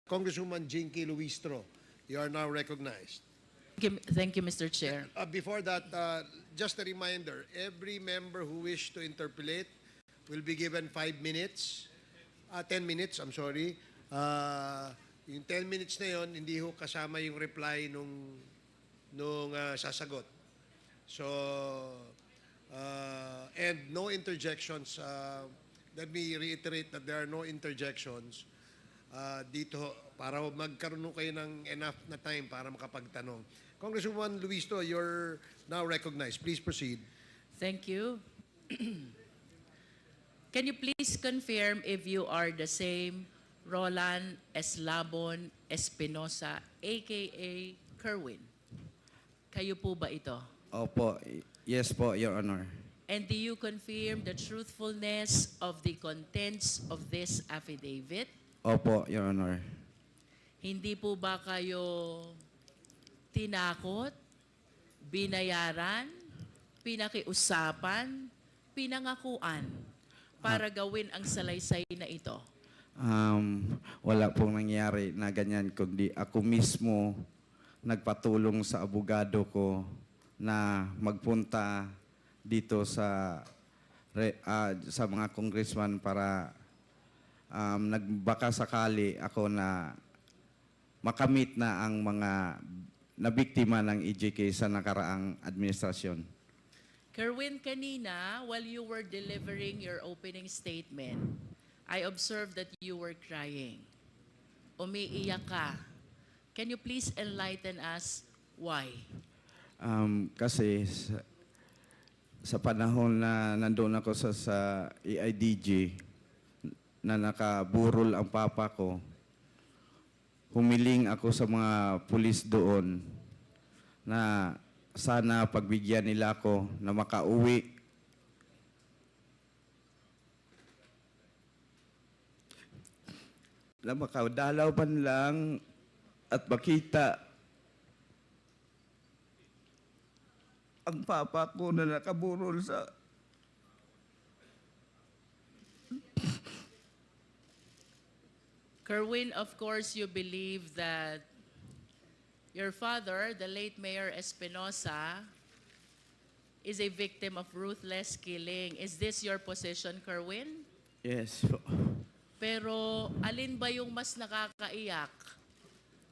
Congresswoman Jinky Luistro, you are now recognized. Thank you, Mr. Chair. Before that, just a reminder, every member who wish to interpolate will be given 5 minutes, 10 minutes, I'm sorry. Yung 10 minutes na yon, hindi ho kasama yung reply nung sasagot. So, and no interjections. Let me reiterate that there are no interjections dito para magkaroon kayo ng enough na time para makapagtanong. Congresswoman Luistro, you're now recognized. Please proceed. Thank you. Can you please confirm if you are the same Roland Eslabon Espinosa, aka Kerwin? Kayo po ba ito? Opo. Yes po, Your Honor. And do you confirm the truthfulness of the contents of this affidavit? Opo, Your Honor. Hindi po ba kayo tinakot, binayaran, pinakiusapan, pinangakuan para gawin ang salaysay na ito? Wala pong nangyari na ganyan, kundi ako mismo nagpatulong sa abogado ko na magpunta dito sa mga congressman para nagbaka sakali ako na makamit na ang mga nabiktima ng EJK sa nakaraang administrasyon. Kerwin, kanina, while you were delivering your opening statement, I observed that you were crying. Umiiyak ka. Can you please enlighten us why? Kasi sa panahon na nandoon ako sa EIDG, na nakaburol ang papa ko, humiling ako sa mga pulis doon na sana pagbigyan nila ako na makauwi. Na makadalaw man lang at makita ang papa ko na nakaburol sa Kerwin, of course, you believe that your father, the late Mayor Espinosa, is a victim of ruthless killing. Is this your position, Kerwin? Yes. Pero alin ba yung mas nakakaiyak?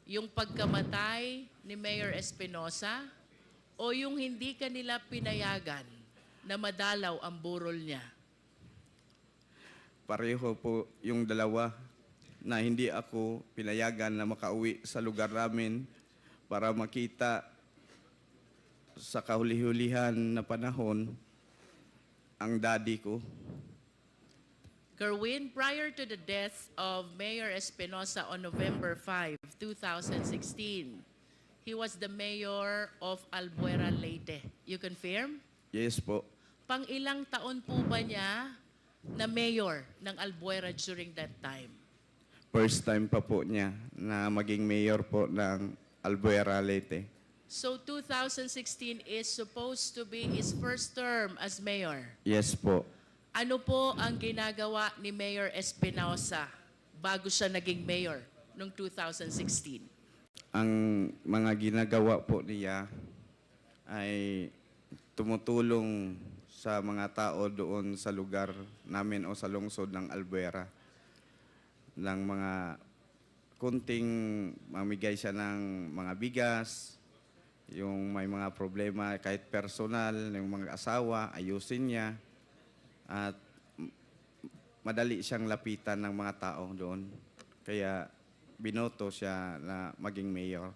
Yung pagkamatay ni Mayor Espinosa o yung hindi kanila pinayagan na madalaw ang burol niya? Pareho po yung dalawa na hindi ako pinayagan na makauwi sa lugar namin para makita sa kahuli-hulihan na panahon ang daddy ko. Kerwin, prior to the death of Mayor Espinosa on November 5, 2016, he was the mayor of Albuera, Leyte. You confirm? Yes po. Pang-ilang taon po ba niya na mayor ng Albuera during that time? First time pa po niya na maging mayor po ng Albuera, Leyte. So 2016 is supposed to be his first term as mayor. Yes po. Ano po ang ginagawa ni Mayor Espinosa bago siya naging mayor noong 2016? Ang mga ginagawa po niya ay tumutulong sa mga tao doon sa lugar namin o sa lungsod ng Albuera. Ng mga kunting mamigay siya ng mga bigas, yung may mga problema kahit personal, yung mga asawa, ayusin niya. At madali siyang lapitan ng mga tao doon. Kaya binoto siya na maging mayor.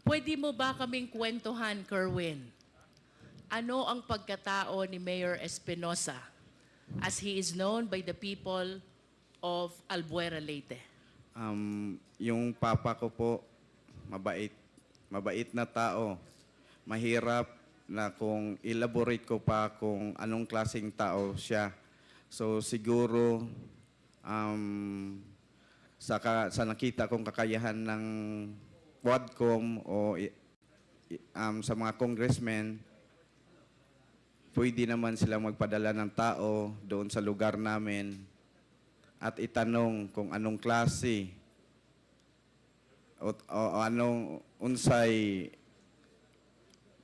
Pwede mo ba kaming kwentuhan, Kerwin? Ano ang pagkatao ni Mayor Espinosa as he is known by the people of Albuera, Leyte? Yung papa ko po, mabait. Mabait na tao. Mahirap na kung elaborate ko pa kung anong klaseng tao siya. So siguro sa nakita kong kakayahan ng Quadcom o sa mga congressmen, pwede naman sila magpadala ng tao doon sa lugar namin at itanong kung anong klase o anong unsay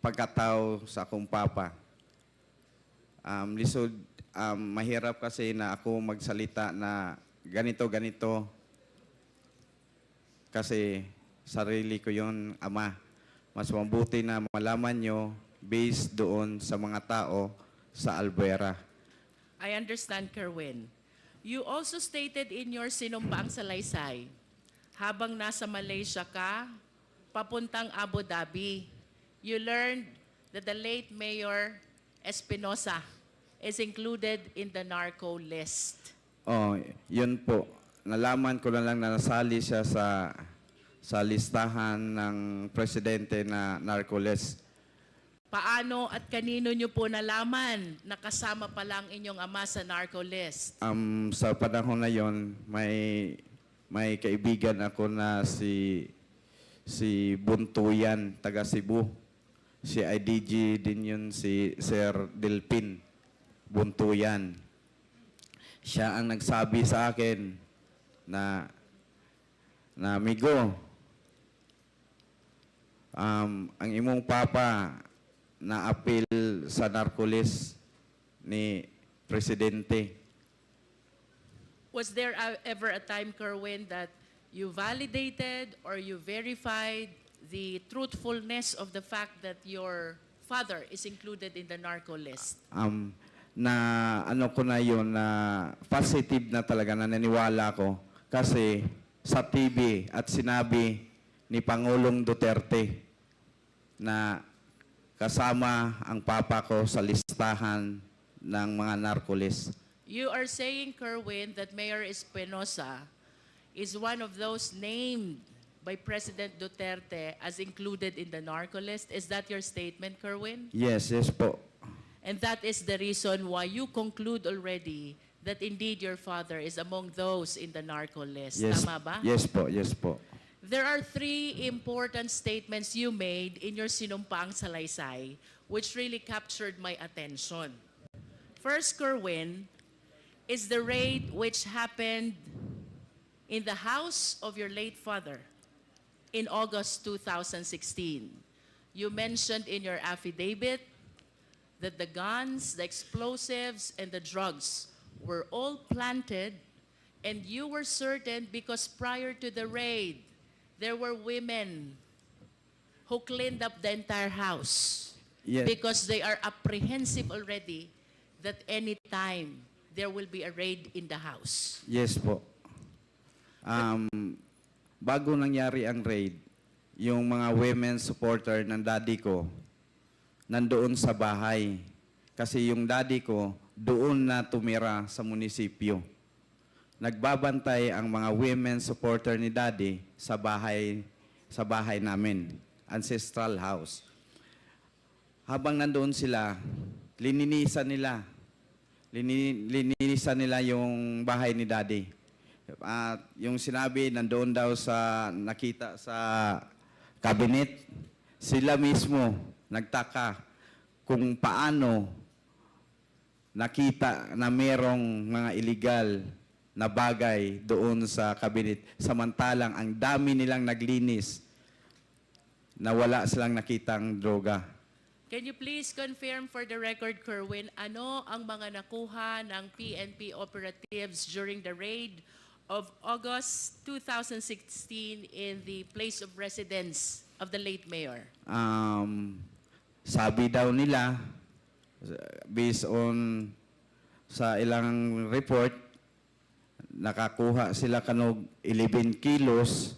pagkatao sa akong papa. Lisod, mahirap kasi na ako magsalita na ganito kasi sarili ko yon, ama. Mas mabuti na malaman nyo based doon sa mga tao sa Albuera. I understand, Kerwin. You also stated in your sinumpaang salaysay, habang nasa Malaysia ka, papuntang Abu Dhabi, you learned that the late Mayor Espinosa is included in the narco list. Oh, yun po. Nalaman ko na lang na nasali siya sa listahan ng presidente na narco list. Paano at kanino nyo po nalaman na kasama pa lang inyong ama sa narco list? Sa panahon na yon, may kaibigan ako na si Buntuyan, taga Cebu. Si IDG din yun, si Sir Delpin Buntuyan. Siya ang nagsabi sa akin na amigo, ang imong papa na apil sa narcolis ni Presidente. Was there ever a time, Kerwin, that you validated or you verified the truthfulness of the fact that your father is included in the narco list? Na ano ko na yun, na positive na talaga, na naniwala ko. Kasi sa TV at sinabi ni Pangulong Duterte na kasama ang papa ko sa listahan ng mga narcolis. You are saying, Kerwin, that Mayor Espinosa is one of those named by President Duterte as included in the narco list. Is that your statement, Kerwin? Yes po. And that is the reason why you conclude already that indeed your father is among those in the narco list. Yes, Tama ba? yes po. There are three important statements you made in your sinumpaang salaysay which really captured my attention. First, Kerwin, is the raid which happened in the house of your late father in August 2016. You mentioned in your affidavit that the guns, the explosives, and the drugs were all planted, and you were certain because prior to the raid, there were women who cleaned up the entire house Yes. because they are apprehensive already that any time there will be a raid in the house. Yes po. Bago nangyari ang raid, yung mga women supporter ng daddy ko nandoon sa bahay. Kasi yung daddy ko doon na tumira sa munisipyo. Nagbabantay ang mga women supporter ni daddy sa bahay namin, ancestral house. Habang nandoon sila, lininisan nila yung bahay ni daddy. At yung sinabi, nandoon daw sa nakita sa cabinet, sila mismo nagtaka kung paano nakita na merong mga illegal na bagay doon sa cabinet. Samantalang ang dami nilang naglinis na wala silang nakitang droga. Can you please confirm for the record, Kerwin, ano ang mga nakuha ng PNP operatives during the raid of August 2016 in the place of residence of the late mayor? Sabi daw nila, based on sa ilang report, nakakuha sila kanog 11 kilos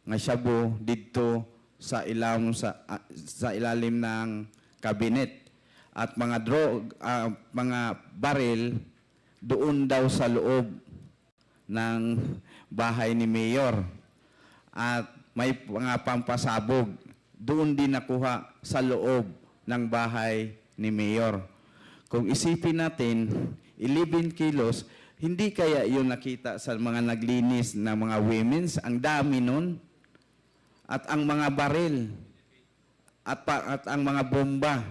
nga shabu dito sa ilalim ng kabinet, at mga mga baril doon daw sa loob ng bahay ni Mayor, at may mga pampasabog doon din nakuha sa loob ng bahay ni Mayor. Kung isipin natin, 11 kilos, hindi kaya yun nakita sa mga naglinis na mga women's? Ang dami nun. At ang mga baril, at ang mga bomba,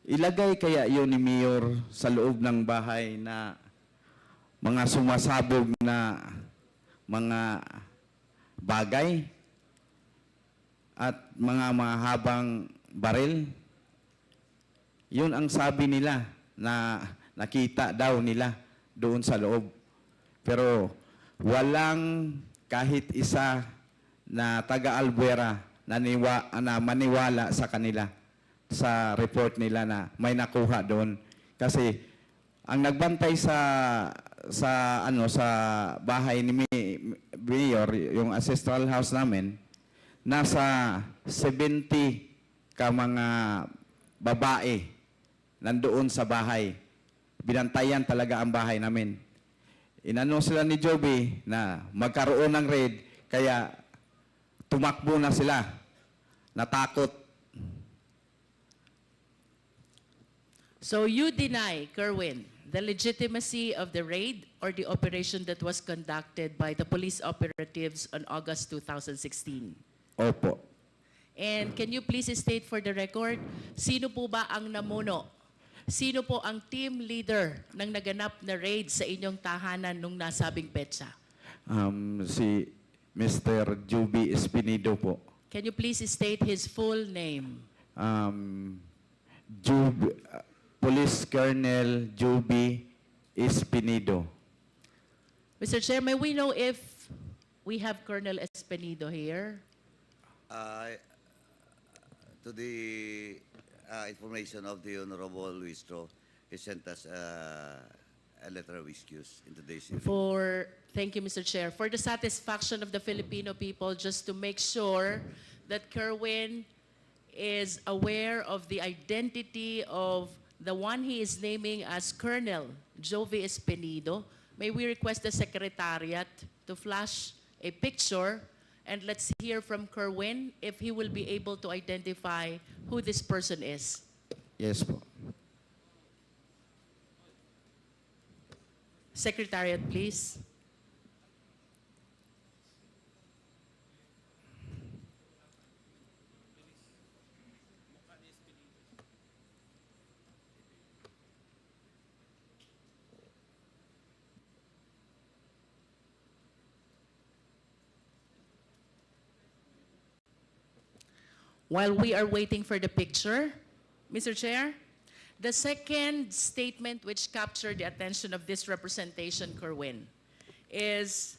ilagay kaya yun ni Mayor sa loob ng bahay na mga sumasabog na mga bagay at mga mahabang baril. Yun ang sabi nila na nakita daw nila doon sa loob. Pero walang kahit isa na taga-Albuera na maniwala sa kanila sa report nila na may nakuha doon. Kasi ang nagbantay sa bahay ni Mayor, yung ancestral house namin, nasa 70 ka mga babae nandoon sa bahay. Binantayan talaga ang bahay namin. Inano sila ni Joby na magkaroon ng raid, kaya tumakbo na sila. Natakot. So you deny, Kerwin, the legitimacy of the raid or the operation that was conducted by the police operatives on August 2016? Opo. And can you please state for the record, sino po ba ang namuno? Sino po ang team leader ng naganap na raid sa inyong tahanan nung nasabing petsa? Si Mr. Joby Espinido po. Can you please state his full name? Police Colonel Joby Espinido. Mr. Chair, may we know if we have Colonel Espinido here? To the information of the Honorable Luistro, he sent us a letter of excuse in today's hearing. Thank you, Mr. Chair. For the satisfaction of the Filipino people, just to make sure that Kerwin is aware of the identity of the one he is naming as Colonel Jovi Espinido, may we request the Secretariat to flash a picture and let's hear from Kerwin if he will be able to identify who this person is. Yes po. Secretariat, please. While we are waiting for the picture, Mr. Chair, the second statement which captured the attention of this representation, Kerwin, is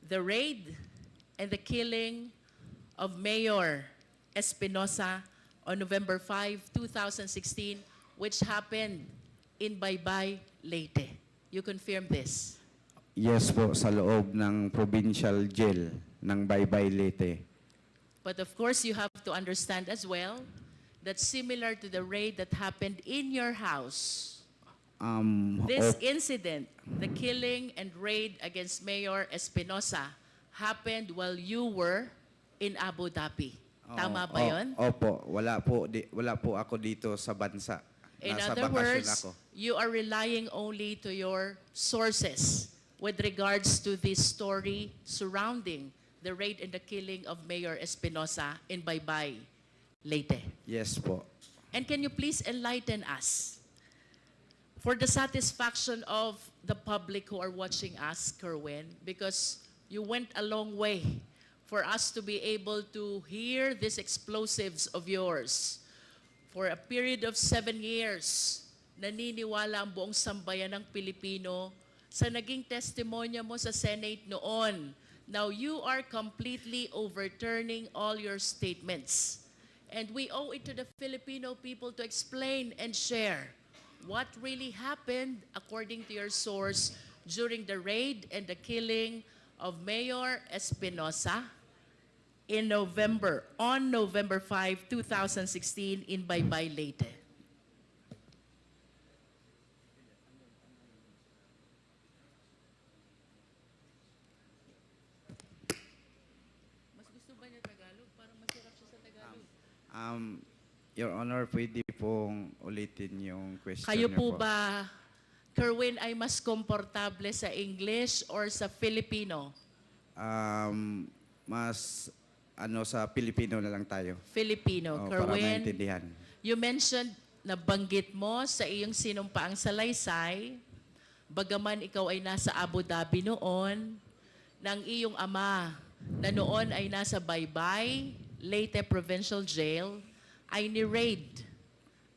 the raid and the killing of Mayor Espinosa on November 5, 2016, which happened in Baybay, Leyte. You confirm this? Yes po, sa loob ng provincial jail ng Baybay, Leyte. But of course, you have to understand as well that similar to the raid that happened in your house, this incident, the killing and raid against Mayor Espinosa, happened while you were in Abu Dhabi. Tama ba yun? Opo, wala po ako dito sa bansa. In Nasa other bakasyon words, ako. you are relying only to your sources with regards to this story surrounding the raid and the killing of Mayor Espinosa in Baybay, Leyte. Yes po. And can you please enlighten us, for the satisfaction of the public who are watching us, Kerwin, because you went a long way for us to be able to hear these explosives of yours. For a period of 7 years, naniniwala ang buong sambayan ng Pilipino sa naging testimonya mo sa Senate noon. Now, you are completely overturning all your statements. And we owe it to the Filipino people to explain and share what really happened according to your source during the raid and the killing of Mayor Espinosa on November 5, 2016 in Baybay, Leyte. Your Honor, pwede pong ulitin yung question Kayo niyo po ba, Kerwin, ay mas komportable sa English or sa Filipino? Mas sa Pilipino na lang tayo. Filipino. Para Kerwin, maintindihan. you mentioned, nabanggit mo sa iyong sinumpaang salaysay, bagaman ikaw ay nasa Abu Dhabi noon, ng iyong ama na noon ay nasa Baybay, Leyte Provincial Jail, ay ni-raid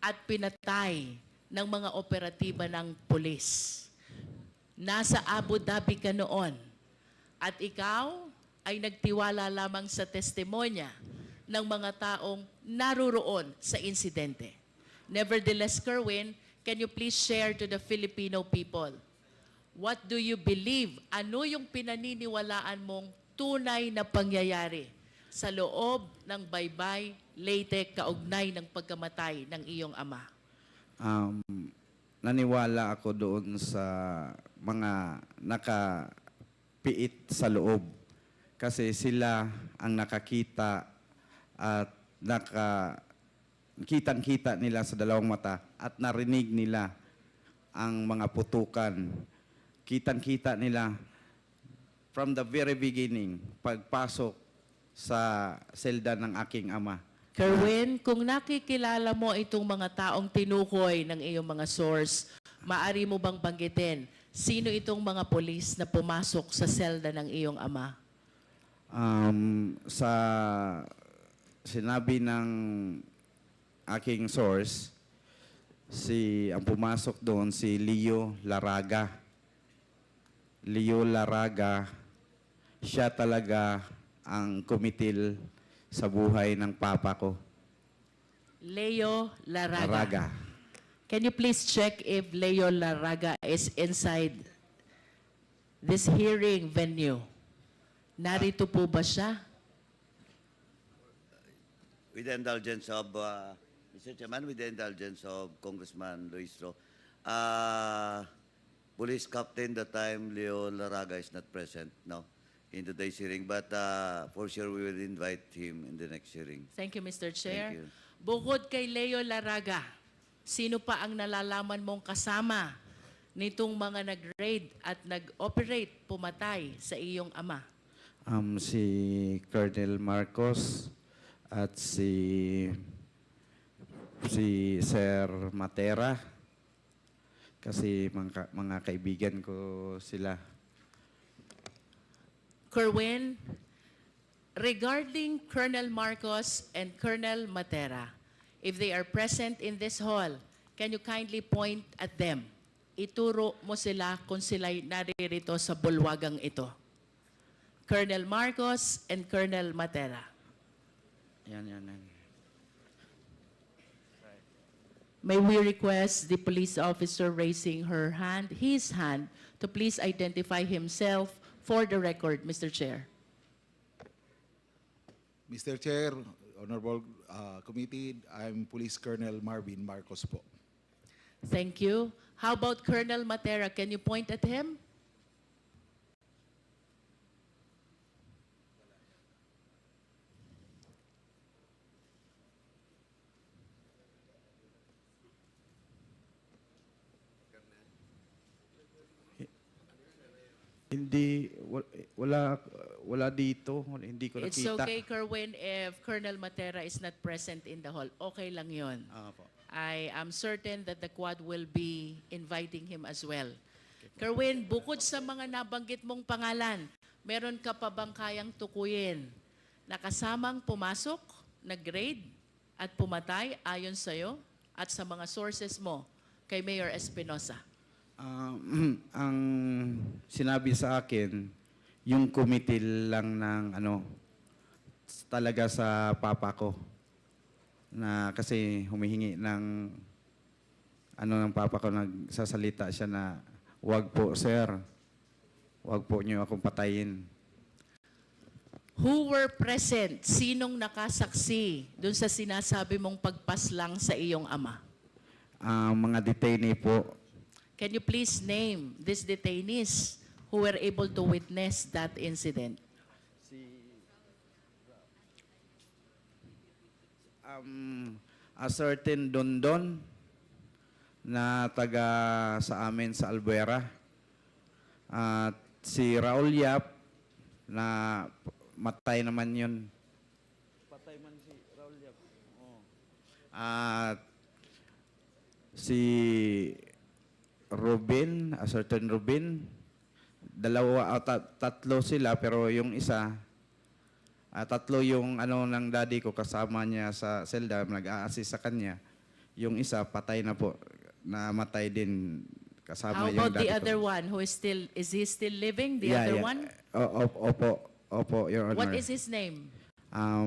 at pinatay ng mga operatiba ng pulis. Nasa Abu Dhabi ka noon at ikaw ay nagtiwala lamang sa testimonya ng mga taong naruroon sa insidente. Nevertheless, Kerwin, can you please share to the Filipino people, what do you believe? Ano yung pinaniniwalaan mong tunay na pangyayari sa loob ng Baybay, Leyte, kaugnay ng pagkamatay ng iyong ama? Naniwala ako doon sa mga nakapiit sa loob. Kasi sila ang nakakita at kitang-kita nila sa dalawang mata at narinig nila ang mga putukan. Kitang-kita nila from the very beginning, pagpasok sa selda ng aking ama. Kerwin, kung nakikilala mo itong mga taong tinukoy ng iyong mga source, maari mo bang banggitin sino itong mga polis na pumasok sa selda ng iyong ama? Sa sinabi ng aking source, ang pumasok doon si Leo Laraga. Leo Laraga, siya talaga ang kumitil sa buhay ng papa ko. Leo Laraga. Laraga. Can you please check if Leo Laraga is inside this hearing venue? Narito po ba siya? With the indulgence of, Mr. Chairman, with the indulgence of Congressman Luistro, Police Captain that time, Leo Laraga, is not present now in today's hearing, but for sure we will invite him in the next hearing. Thank you, Mr. Chair. Thank you. Bukod kay Leo Laraga, sino pa ang nalalaman mong kasama nitong mga nag-raid at nag-operate pumatay sa iyong ama? Si Colonel Marcos at si Sir Matera. Kasi mga kaibigan ko sila. Kerwin, regarding Colonel Marcos and Colonel Matera, if they are present in this hall, can you kindly point at them? Ituro mo sila kung sila'y naririto sa bulwagang ito. Colonel Marcos and Colonel Matera. Yan. May we request the police officer raising his hand, to please identify himself for the record, Mr. Chair. Mr. Chair, Honorable Committee, I'm Police Colonel Marvin Marcos po. Thank you. How about Colonel Matera? Can you point at him? Hindi, wala dito. Hindi ko It's nakita. okay, Kerwin, if Colonel Matera is not present in the hall. Okay lang yun. Po. I am certain that the Quad will be inviting him as well. Kerwin, bukod sa mga nabanggit mong pangalan, meron ka pa bang kayang tukuyin na kasamang pumasok, nag-raid, at pumatay ayon sa'yo at sa mga sources mo kay Mayor Espinosa? Ang sinabi sa akin, yung kumitil lang ng talaga sa papa ko. Na kasi humihingi ng ng papa ko, nagsasalita siya na, "Wag po, sir. Wag po niyo akong patayin." Who were present? Sinong nakasaksi dun sa sinasabi mong pagpaslang sa iyong ama? Mga detainee po. Can you please name these detainees who were able to witness that incident? A certain Dondon na taga sa amin sa Albuera. At si Raul Yap na matay naman yun. Patay man si Raul Yap. At si Ruben, a certain Ruben, tatlo sila pero yung isa Tatlo yung ano ng daddy ko kasama niya sa selda, nag-a-assist sa kanya. Yung isa patay na po, namatay din kasama How yung about the daddy other ko. one who is he still living? The other one? Opo, Your Honor. What is his name? A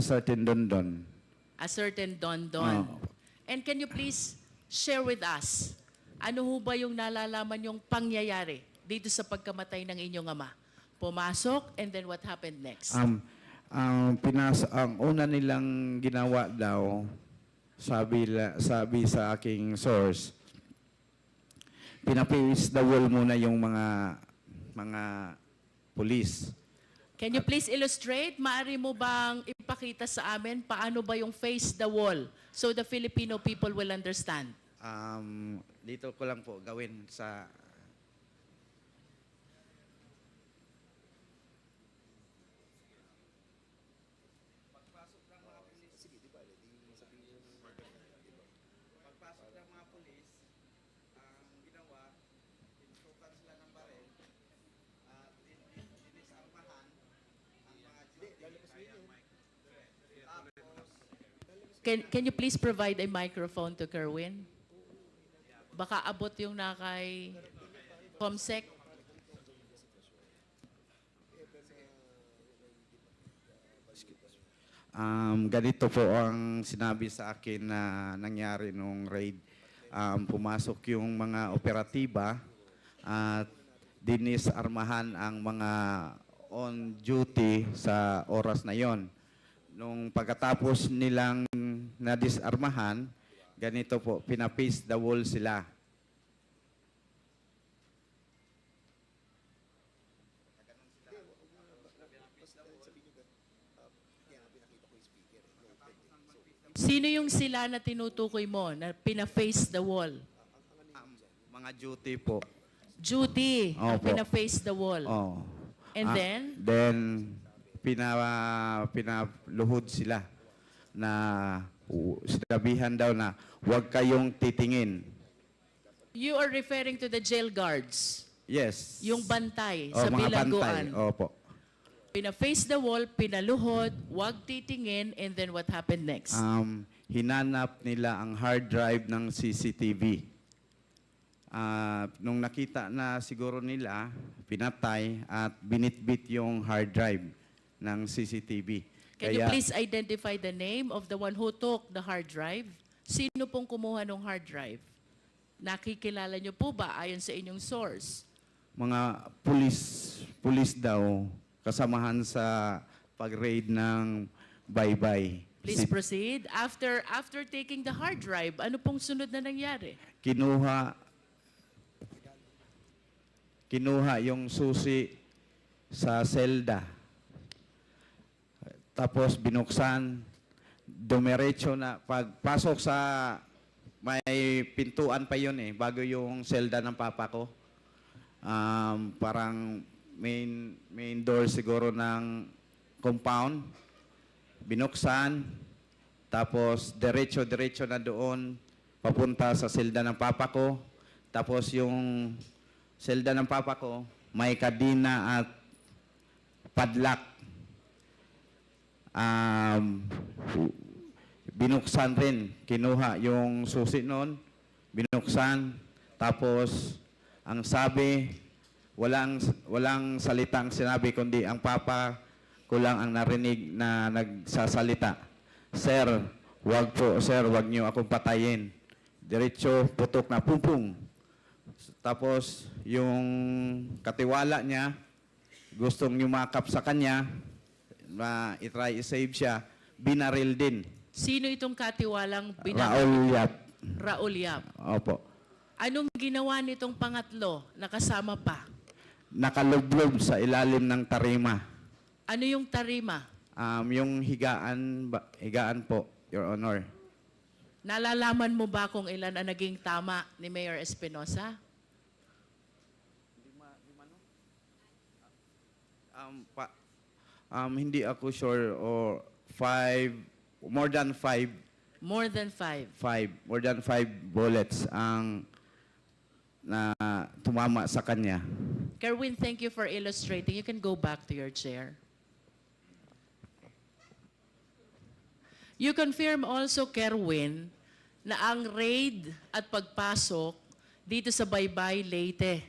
certain Don. A certain Don Don. Oh. And can you please share with us, ano ho ba yung nalalaman yung pangyayari dito sa pagkamatay ng inyong ama? Pumasok, and then what happened next? Ang una nilang ginawa daw, sabi sa aking source, pinapace the wall muna yung mga pulis. Can you please illustrate? Maari mo bang ipakita sa amin paano ba yung face the wall so the Filipino people will understand? Dito ko lang po gawin sa... Pagpasok ng mga pulis, ang ginawa, pinusukan sila ng baril, dinisarmahan ang mga Can you please provide a microphone to Kerwin? Baka abot yung nakay Comsec. Ganito po ang sinabi sa akin na nangyari nung raid. Pumasok yung mga operatiba at dinisarmahan ang mga on duty sa oras na yon. Nung pagkatapos nilang nadisarmahan, ganito po, pinapace the wall sila. Sino yung sila na tinutukoy mo na pina-face the wall? Mga duty po. Duty, ang Opo. pina-face the wall. Oh. And then? Then, pinaluhod sila na sinabihan daw na huwag kayong titingin. You are referring to the jail guards. Yes. Yung bantay sa mga bilangguan. bantay. Opo. Pina-face the wall, pinaluhod, wag titingin, and then what happened next? Hinanap nila ang hard drive ng CCTV. Nung nakita na siguro nila, pinatay at binitbit yung hard drive ng CCTV. Can you please identify the name of the one who took the hard drive? Sino pong kumuha ng hard drive? Nakikilala niyo po ba ayon sa inyong source? Mga pulis daw, kasamahan sa pag-raid ng Baybay. Please proceed. After taking the hard drive, ano pong sunod na nangyari? Kinuha yung susi sa selda. Tapos binuksan, dumiretso na. Pagpasok sa may pintuan pa yun bago yung selda ng papa ko. Parang main door siguro ng compound. Binuksan, tapos diretso na doon, papunta sa selda ng papa ko. Tapos yung selda ng papa ko, may kadina at padlock. Binuksan rin, kinuha yung susi noon, binuksan, tapos ang sabi, walang salitang sinabi, kundi ang papa ko lang ang narinig na nagsasalita. Sir, wag niyo akong patayin. Diretso, putok na, pum. Tapos, yung katiwala niya, gustong yumakap sa kanya, na itry i-save siya, binaril din. Sino itong katiwalang Raul Yap. Raul Yap. Opo. Anong ginawa nitong pangatlo na kasama pa? Nakalublob sa ilalim ng tarima. Ano yung tarima? Yung higaan po, Your Honor. Nalalaman mo ba kung ilan ang naging tama ni Mayor Espinosa? Hindi ako sure, or more than five More than 5. more than 5 bullets ang na tumama sa kanya. Kerwin, thank you for illustrating. You can go back to your chair. You confirm also, Kerwin, na ang raid at pagpasok dito sa Baybay, Leyte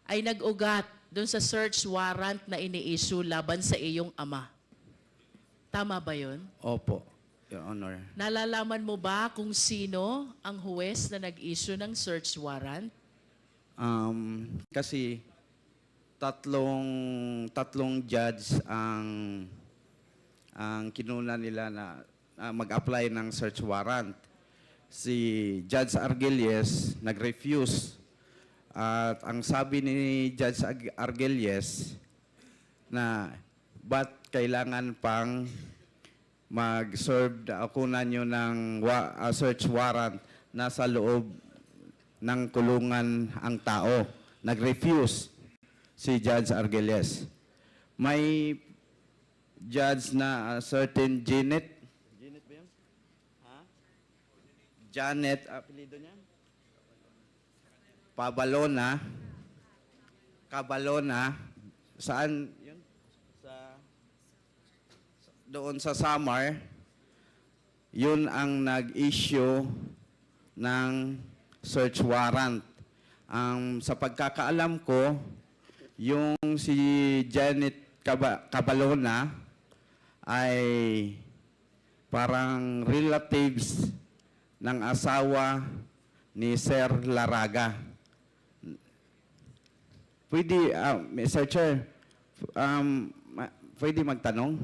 ay nag-ugat doon sa search warrant na ini-issue laban sa iyong ama. Tama ba yun? Opo, Your Honor. Nalalaman mo ba kung sino ang huwes na nag-issue ng search warrant? Kasi tatlong judge ang kinuna nila na mag-apply ng search warrant. Si Judge Argelies nag-refuse. At ang sabi ni Judge Argelies na ba't kailangan pang mag-serve ako na nyo ng search warrant nasa loob ng kulungan ang tao. Nag-refuse si Judge Argelies. May judge na certain Janet ba yun? Ha? Janet, apelido niya? Cabalona. Saan yun? Doon sa Samar, yun ang nag-issue ng search warrant. Sa pagkakaalam ko, yung si Janet Cabalona ay parang relatives ng asawa ni Sir Laraga. Pwede, Mr. Chair, pwede magtanong?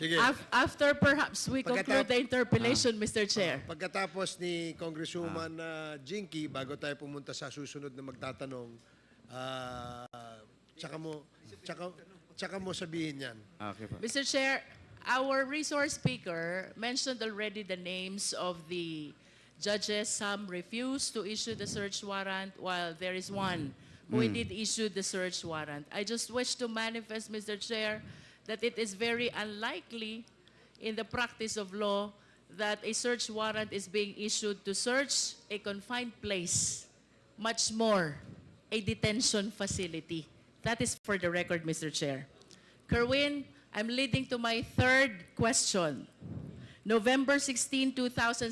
Sige. After perhaps we conclude the interpellation, Mr. Chair. Pagkatapos ni Congresswoman Jinky, bago tayo pumunta sa susunod na magtatanong, tsaka mo sabihin yan. Okay po. Mr. Chair, our resource speaker mentioned already the names of the judges. Some refused to issue the search warrant, while there is one who indeed issued the search warrant. I just wish to manifest, Mr. Chair, that it is very unlikely in the practice of law that a search warrant is being issued to search a confined place, much more a detention facility. That is for the record, Mr. Chair. Kerwin, I'm leading to my third question. November 16, 2016,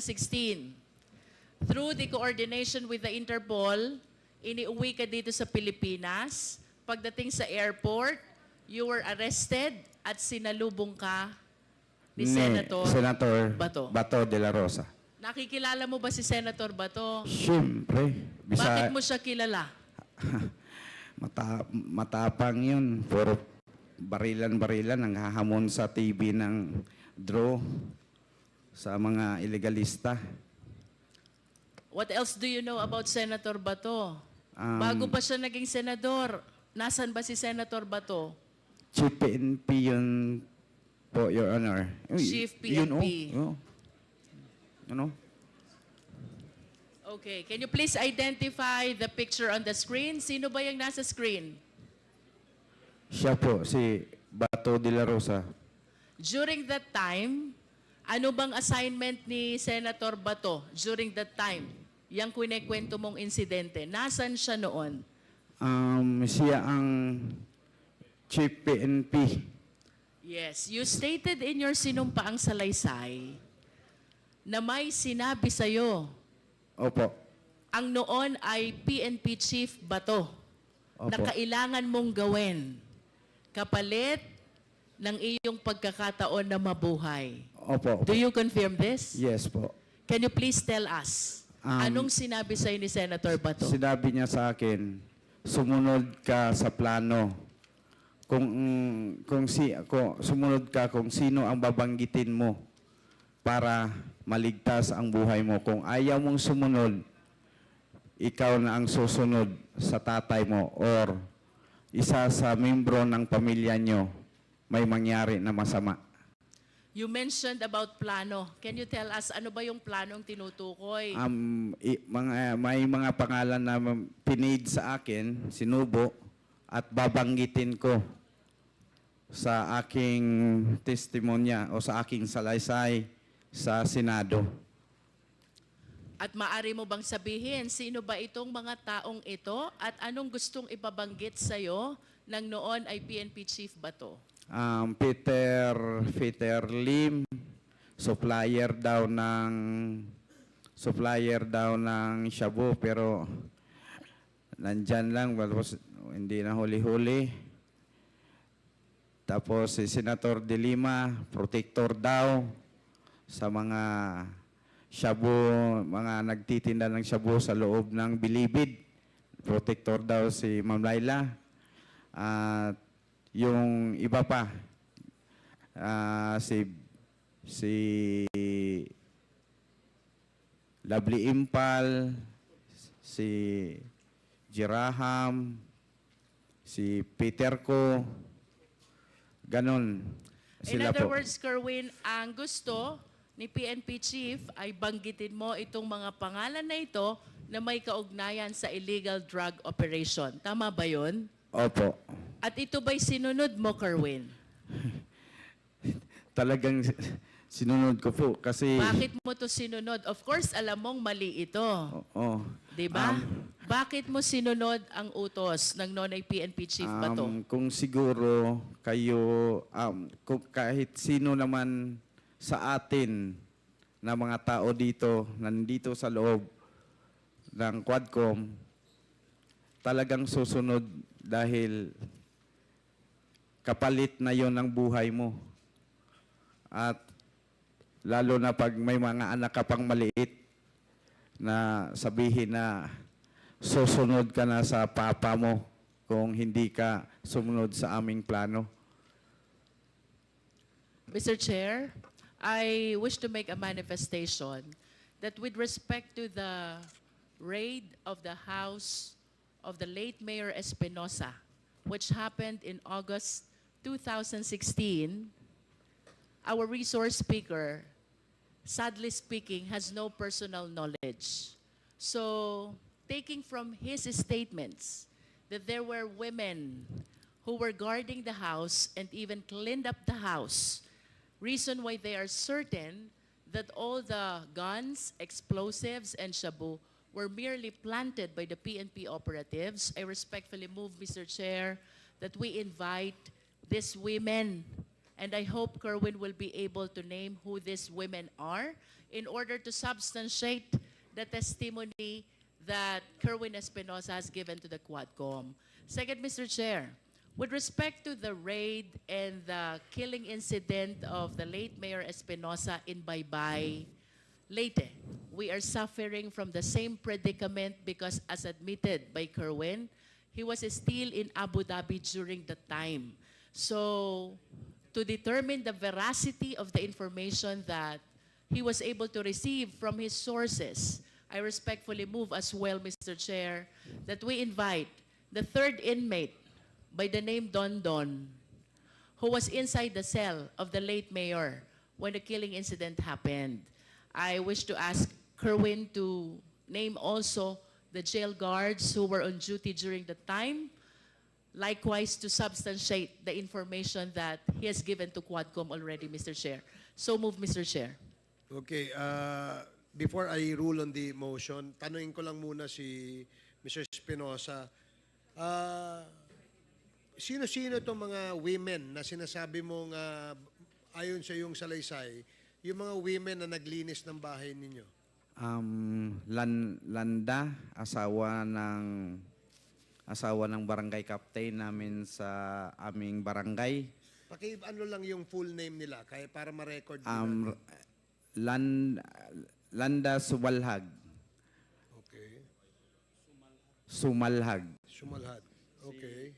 through the coordination with the Interpol, iniuwi ka dito sa Pilipinas. Pagdating sa airport, you were arrested at sinalubong ka ni Senator Bato. Bato de la Rosa. Nakikilala mo ba si Senator Bato? Siyempre. Bakit mo siya kilala? Matapang yun. Puro barilan-barilan ang hahamon sa TV ng draw sa mga illegalista. What else do you know about Senator Bato? Um, Bago pa siya naging senador, nasan ba si Senator Bato? Chief PNP yun po, Your Honor. Uy, Chief yun, PNP. oh. Ano? Okay, can you please identify the picture on the screen? Sino ba yung nasa screen? Siya po, si Bato de la Rosa. During that time, ano bang assignment ni Senator Bato during that time? Yang kwento mong insidente, nasan siya noon? Siya ang Chief PNP. Yes, you stated in your sinumpaang salaysay na may sinabi sa'yo Opo. ang noon ay PNP Chief Bato na Opo. kailangan mong gawin kapalit ng iyong pagkakataon na mabuhay. Opo. Do you confirm this? Yes po. Can you please tell us, anong sinabi sa'yo ni Senator Bato? Sinabi niya sa akin, sumunod ka sa plano. Sumunod ka kung sino ang babanggitin mo para maligtas ang buhay mo. Kung ayaw mong sumunod, ikaw na ang susunod sa tatay mo or isa sa membro ng pamilya nyo may mangyari na masama. You mentioned about plano. Can you tell us ano ba yung planong tinutukoy? May mga pangalan na pinid sa akin, sinubo, at babanggitin ko sa aking testimonya o sa aking salaysay sa Senado. At maari mo bang sabihin, sino ba itong mga taong ito at anong gustong ibabanggit sa'yo ng noon ay PNP chief ba to? Peter Lim, supplier daw ng shabu, pero nandyan lang, tapos hindi na huli-huli. Tapos si Senator De Lima, protector daw sa mga shabu, mga nagtitinda ng shabu sa loob ng Bilibid. Protector daw si Ma'am Laila. At yung iba pa, si Lovely Impal, si Jiraham, si Peter Ko, ganon. In Sila other po. words, Kerwin, ang gusto ni PNP chief ay banggitin mo itong mga pangalan na ito na may kaugnayan sa illegal drug operation. Tama ba yun? Opo. At ito ba'y sinunod mo, Kerwin? Talagang sinunod ko po kasi... Bakit mo to sinunod? Of course, alam mong mali ito. Oo. Di ba? Bakit mo sinunod ang utos ng nonay PNP chief ba to? Kung siguro kayo, kung kahit sino naman sa atin na mga tao dito, nandito sa loob ng Quadcom, talagang susunod dahil kapalit na yon ng buhay mo. At lalo na pag may mga anak ka pang maliit na sabihin na susunod ka na sa papa mo kung hindi ka sumunod sa aming plano. Mr. Chair, I wish to make a manifestation that with respect to the raid of the house of the late Mayor Espinosa, which happened in August 2016, our resource speaker, sadly speaking, has no personal knowledge. So, taking from his statements that there were women who were guarding the house and even cleaned up the house, reason why they are certain that all the guns, explosives, and shabu were merely planted by the PNP operatives, I respectfully move, Mr. Chair, that we invite these women, and I hope Kerwin will be able to name who these women are in order to substantiate the testimony that Kerwin Espinosa has given to the Quadcom. Second, Mr. Chair, with respect to the raid and the killing incident of the late Mayor Espinosa in Baybay, Leyte, we are suffering from the same predicament because, as admitted by Kerwin, he was still in Abu Dhabi during the time. So, to determine the veracity of the information that he was able to receive from his sources, I respectfully move as well, Mr. Chair, that we invite the third inmate by the name Don Don, who was inside the cell of the late mayor when the killing incident happened. I wish to ask Kerwin to name also the jail guards who were on duty during the time, likewise to substantiate the information that he has given to Quadcom already, Mr. Chair. So move, Mr. Chair. Okay, before I rule on the motion, tanungin ko lang muna si Mr. Espinosa. Sino-sino itong mga women na sinasabi mong ayon sa iyong salaysay, yung mga women na naglinis ng bahay ninyo? Landa, asawa ng barangay captain namin sa aming barangay. Ano lang yung full name nila kaya para ma-record nila. Landa Sumalhag. Okay. Sumalhag. Sumalhad. Okay.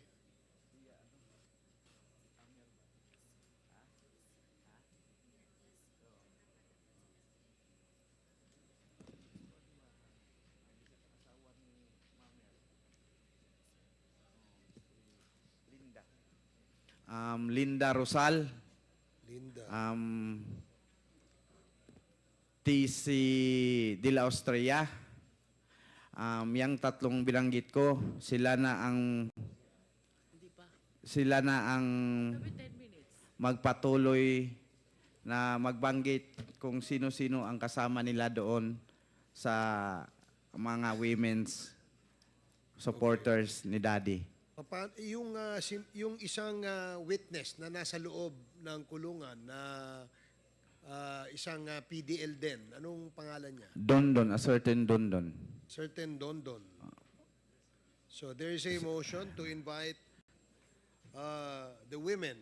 Linda Rosal. Linda. TC de la Austria. Yang tatlong binanggit ko, sila na ang Maybe 10 minutes. magpatuloy na magbanggit kung sino-sino ang kasama nila doon sa mga women's supporters ni Daddy. Yung isang witness na nasa loob ng kulungan na isang PDL din, anong pangalan niya? Dondon, a certain Dondon. Certain Dondon. So there is a motion to invite the women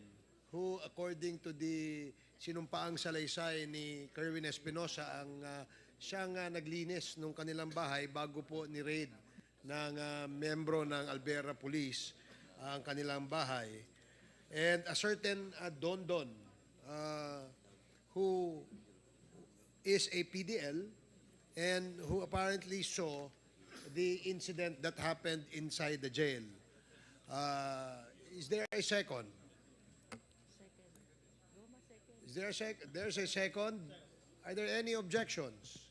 who, according to the sinumpaang salaysay ni Kerwin Espinosa, siyang naglinis ng kanilang bahay bago po ni-raid ng membro ng Albuera Police ang kanilang bahay. And a certain Dondon who is a PDL and who apparently saw the incident that happened inside the jail. Is there a second? Is there a there's a second? Are there any objections?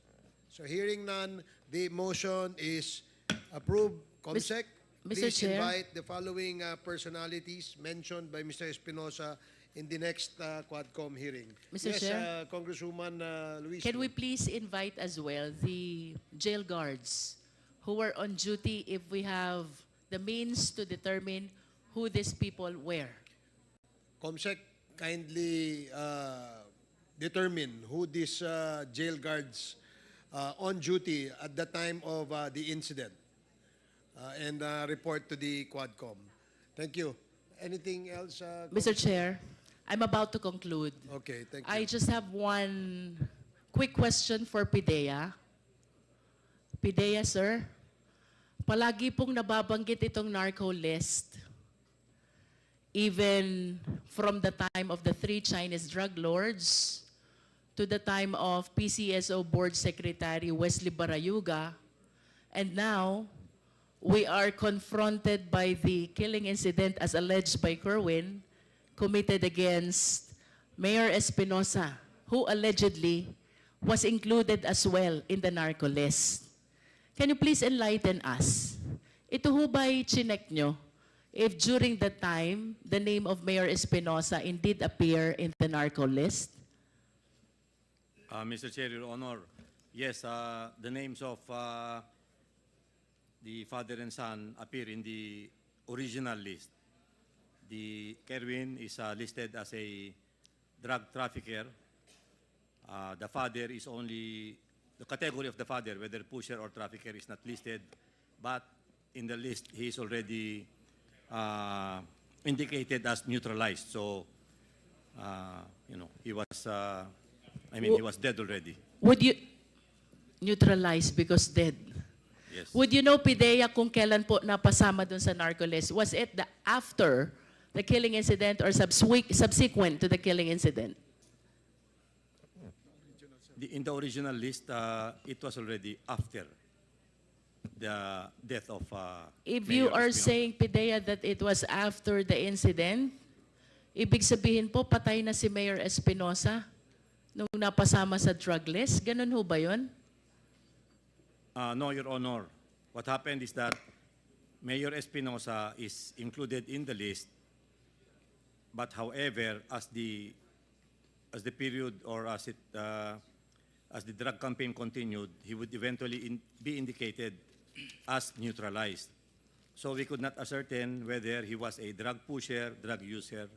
So hearing none, the motion is approved. Comsec, Mr. please Chair. invite the following personalities mentioned by Mr. Espinosa in the next Quadcom hearing. Mr. Yes, Chair. Congresswoman Luis. Can we please invite as well the jail guards who were on duty if we have the means to determine who these people were? Comsec, kindly determine who these jail guards on duty at the time of the incident and report to the Quadcom. Thank you. Anything else? Mr. Chair, I'm about to conclude. Okay, thank you. I just have one quick question for PIDEA. PIDEA, sir, palagi pong nababanggit itong narco list. Even from the time of the 3 Chinese drug lords to the time of PCSO Board Secretary Wesley Barayuga, and now we are confronted by the killing incident as alleged by Kerwin committed against Mayor Espinosa, who allegedly was included as well in the narco list. Can you please enlighten us? Ito ho ba'y chinek nyo if during that time the name of Mayor Espinosa indeed appear in the narco list? Mr. Chair, Your Honor, yes, the names of the father and son appear in the original list. The Kerwin is listed as a drug trafficker. The father is only, the category of the father, whether pusher or trafficker, is not listed, but in the list he is already indicated as neutralized. So, he was, he was dead already. Would you neutralize because dead? Yes. Would you know, PIDEA, kung kailan po napasama dun sa narco list? Was it after the killing incident or subsequent to the killing incident? In the original list, it was already after the death of If Mayor you are Espinosa. saying, PIDEA, that it was after the incident, ibig sabihin po, patay na si Mayor Espinosa nung napasama sa drug list? Ganun ho ba yun? No, Your Honor. What happened is that Mayor Espinosa is included in the list, but however, as the period or as the drug campaign continued, he would eventually be indicated as neutralized. So we could not ascertain whether he was a drug pusher, drug user,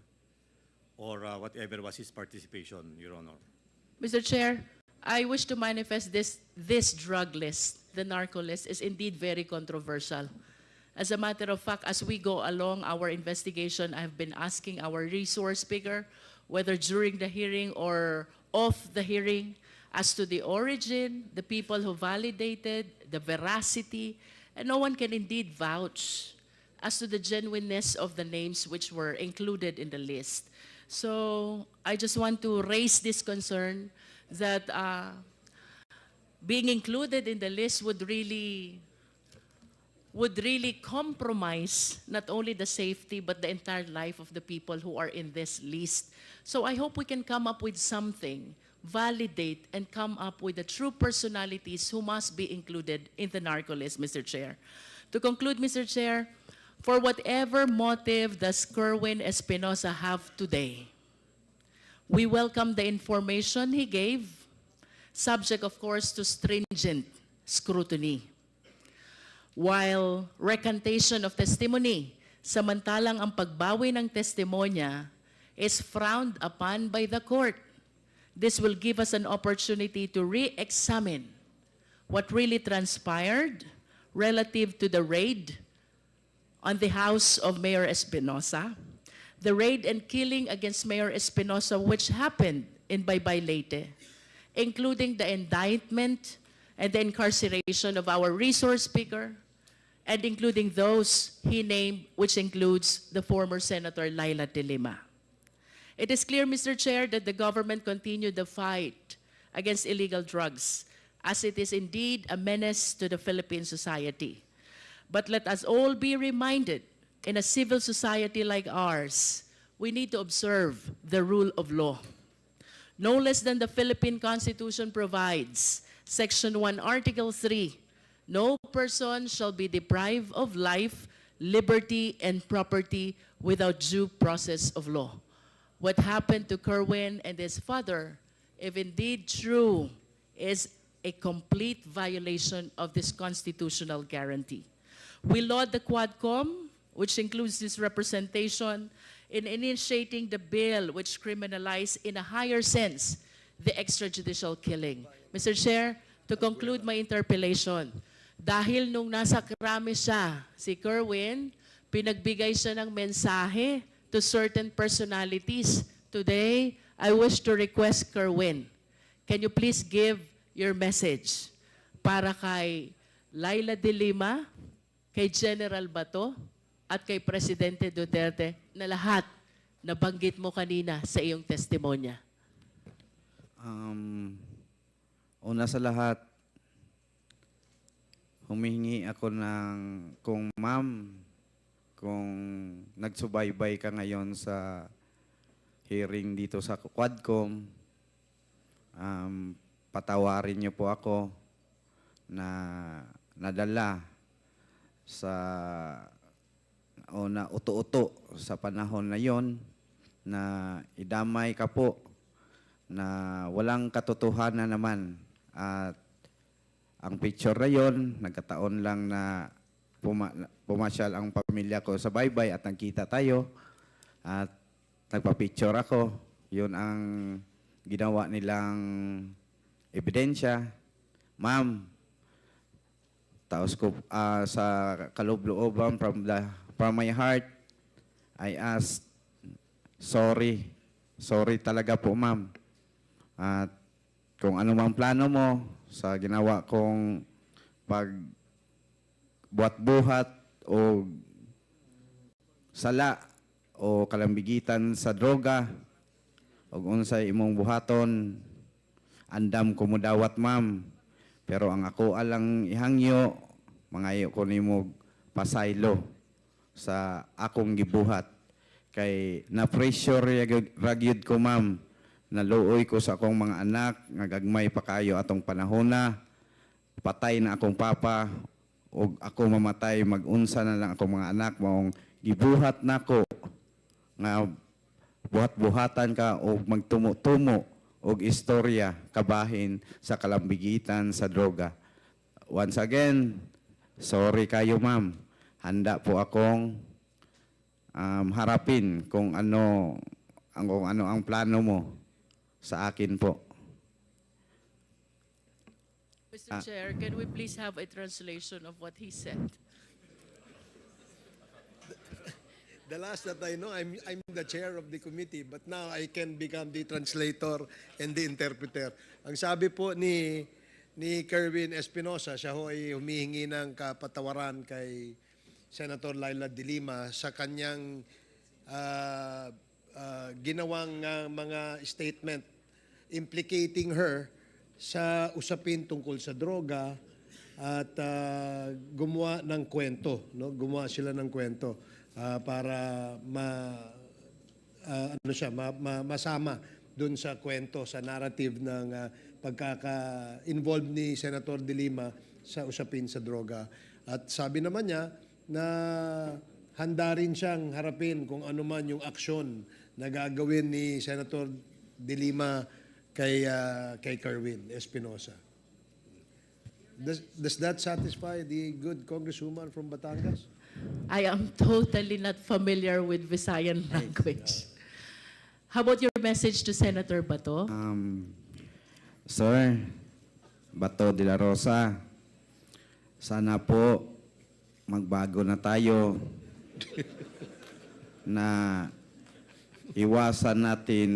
or whatever was his participation, Your Honor. Mr. Chair, I wish to manifest this drug list, the narco list, is indeed very controversial. As a matter of fact, as we go along our investigation, I've been asking our resource speaker, whether during the hearing or off the hearing, as to the origin, the people who validated, the veracity, and no one can indeed vouch as to the genuineness of the names which were included in the list. So I just want to raise this concern that being included in the list would really compromise not only the safety but the entire life of the people who are in this list. So I hope we can come up with something, validate, and come up with the true personalities who must be included in the narco list, Mr. Chair. To conclude, Mr. Chair, for whatever motive does Kerwin Espinosa have today, we welcome the information he gave, subject, of course, to stringent scrutiny. While recantation of testimony samantalang ang pagbawi ng testimonya is frowned upon by the court. This will give us an opportunity to re-examine what really transpired relative to the raid on the house of Mayor Espinosa, the raid and killing against Mayor Espinosa which happened in Baybay Leyte, including the indictment and the incarceration of our resource speaker, and including those he named, which includes the former Senator Laila de Lima. It is clear, Mr. Chair, that the government continued the fight against illegal drugs, as it is indeed a menace to the Philippine society. But let us all be reminded, in a civil society like ours, we need to observe the rule of law. No less than the Philippine Constitution provides, Section 1, Article 3, no person shall be deprived of life, liberty, and property without due process of law. What happened to Kerwin and his father, if indeed true, is a complete violation of this constitutional guarantee. We laud the Quadcom, which includes this representation, in initiating the bill which criminalizes in a higher sense the extrajudicial killing. Mr. Chair, to conclude my interpellation, dahil nung nasa krami siya, si Kerwin, pinagbigay siya ng mensahe to certain personalities. Today, I wish to request Kerwin, can you please give your message para kay Laila de Lima, kay General Bato, at kay Presidente Duterte na lahat nabanggit mo kanina sa iyong testimonya? Una sa lahat, humihingi ako ng, kung ma'am, kung nagsubaybay ka ngayon sa hearing dito sa Quadcom, patawarin niyo po ako na nadala sa o na uto-uto sa panahon na yon na idamay ka po na walang katotohanan naman. At ang picture na yon, nagkataon lang na pumasyal ang pamilya ko sa baybay at nagkita tayo at nagpa-picture ako. Yun ang ginawa nilang ebidensya. Ma'am, taos ko sa kaloob-looban from my heart, I ask, sorry. Sorry talaga po, ma'am. At kung ano mang plano mo sa ginawa kong pagbuhat-buhat o sala o kalambigitan sa droga o unsay imong buhaton, andam ko mo dawat, ma'am. Pero ang ako alang ihangyo, mangayo ko nimo pasaylo sa akong gibuhat. Kay na-pressure ragyod ko, ma'am. Naluoy ko sa akong mga anak, ngagagmay pa kayo atong panahona. Patay na akong papa, o ako mamatay, mag-unsa na lang akong mga anak, maong gibuhat na ko, nga buhat-buhatan ka o magtumo-tumo o istorya kabahin sa kalambigitan sa droga. Once again, sorry kayo, ma'am. Handa po akong harapin kung ano ang plano mo sa akin po. Mr. Chair, can we please have a translation of what he said? The last that I know, I'm the chair of the committee, but now I can become the translator and the interpreter. Ang sabi po ni Kerwin Espinosa, siya ho ay humihingi ng kapatawaran kay Senator Laila de Lima sa kanyang ginawang mga statement implicating her sa usapin tungkol sa droga at gumawa ng kwento, no? Gumawa sila ng kwento para masama dun sa kwento, sa narrative ng pagkaka-involved ni Senator de Lima sa usapin sa droga. At sabi naman niya na handa rin siyang harapin kung ano man yung aksyon na gagawin ni Senator de Lima kay Kerwin Espinosa. Does that satisfy the good congresswoman from Batangas? I am totally not familiar with Visayan language. How about your message to Senator Bato? Sir, Bato de la Rosa, sana po magbago na tayo na iwasan natin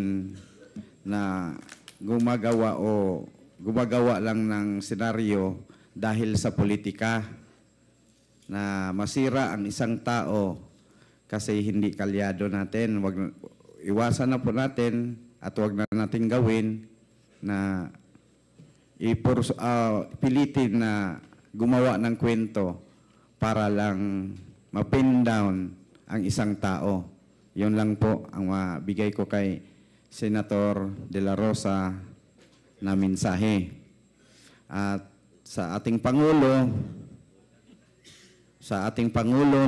na gumagawa lang ng senaryo dahil sa politika na masira ang isang tao kasi hindi kalyado natin. Iwasan na po natin at wag na natin gawin na pilitin na gumawa ng kwento para lang ma-pin down ang isang tao. Yun lang po ang mabigay ko kay Senator De La Rosa na mensahe. At sa ating Pangulo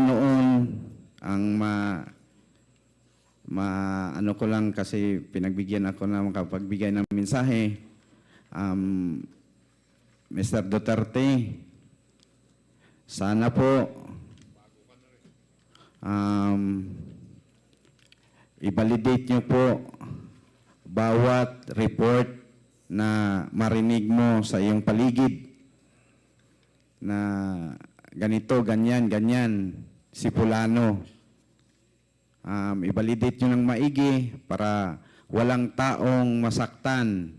noon, ang ano ko lang kasi pinagbigyan ako na makapagbigay ng mensahe, Mr. Duterte, sana po i-validate niyo po bawat report na marinig mo sa iyong paligid na ganito, ganyan, si Fulano. I-validate nyo ng maigi para walang taong masaktan.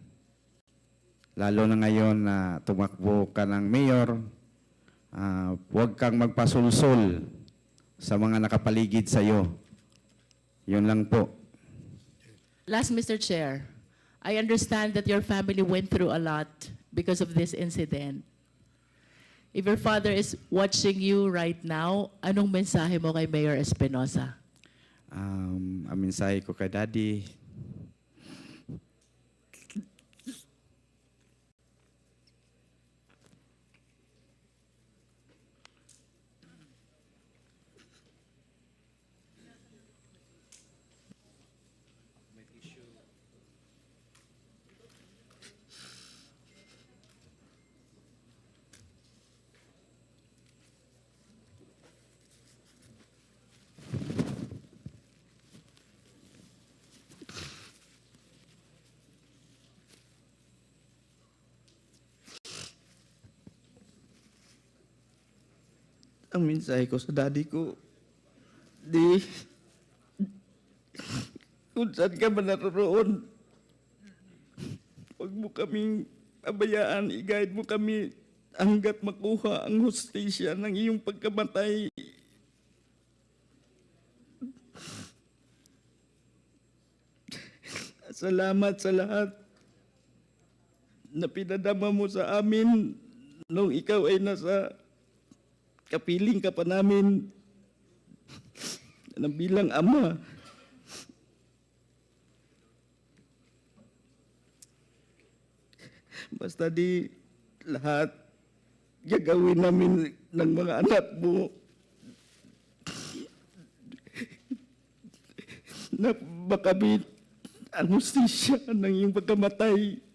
Lalo na ngayon na tumakbo ka ng mayor, huwag kang magpasulsul sa mga nakapaligid sa iyo. Yun lang po. Last, Mr. Chair, I understand that your family went through a lot because of this incident. If your father is watching you right now, anong mensahe mo kay Mayor Espinosa? Ang mensahe ko kay Daddy, ang mensahe ko sa daddy ko, kung saan ka man naroon, huwag mo kaming pabayaan, i-guide mo kami hanggat makuha ang hustisya ng iyong pagkamatay. Salamat sa lahat na pinadama mo sa amin nung ikaw ay nasa kapiling ka pa namin na bilang ama. Basta di lahat gagawin namin ng mga anak mo na makamit ang hustisya ng iyong pagkamatay.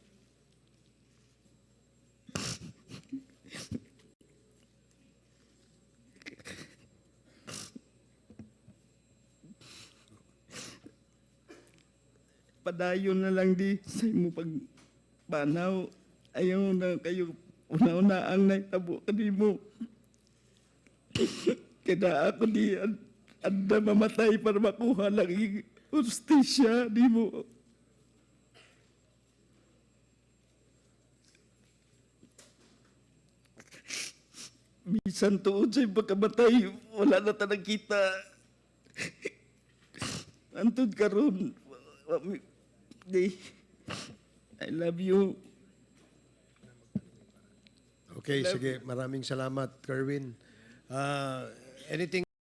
Padayon na lang di sa imo pagpanaw. Ayaw na kayo una-una ang naitabo kanimo. Kaya ako di anda mamatay para makuha lang yung hustisya di mo. Bisan tuod sa iyong pagkamatay, wala na tanang kita. Antod karon, I love you. Okay, sige. Maraming salamat, Kerwin. Anything